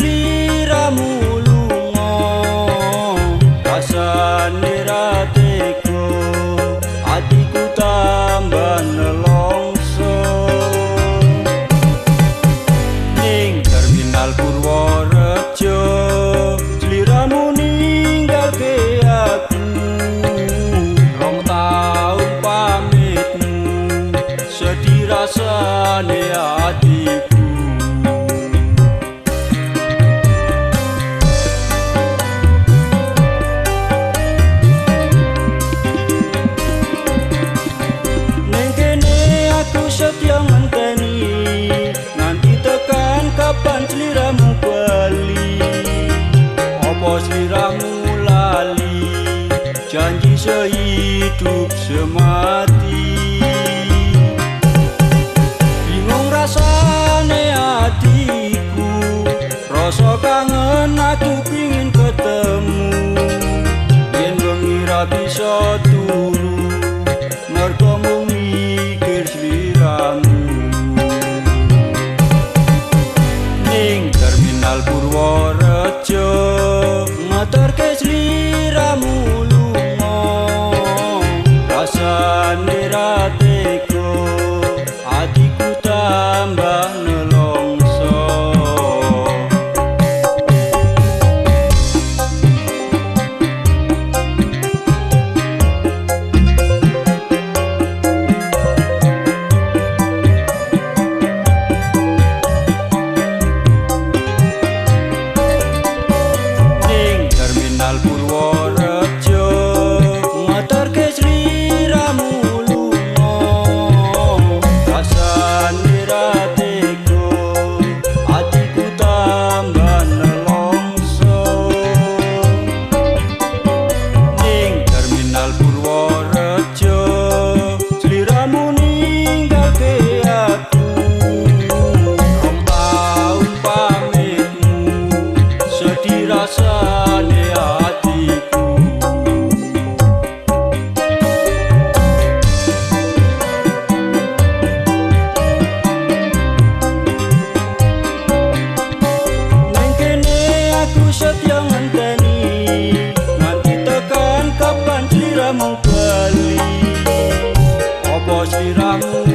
sliramu lunga rasane ra tega atiku tambah nelongso ning terminal Purworejo sliramu ninggalke aku rong taun pamitmu sedih rasane atiku setia ngenteni nanti tekan kapan sliramu bali apa sliramu lali janji sehidup semati bingung rasane hatiku rasa kangen aku pingin ketemu yen wengi ra bisa turu mergo mung mikir ning terminal Purworejo motorke sliramu lunga rasane ra tega atiku tambah nelongso Purworejo motorke sliramu lunga rasane ra tega atiku tambah nelongso ning terminal Purworejo sliramu ninggalke aku rong taun pamitmu sedih rasane setia ngenteni nanti tekan kapan sliramu bali apa sliramu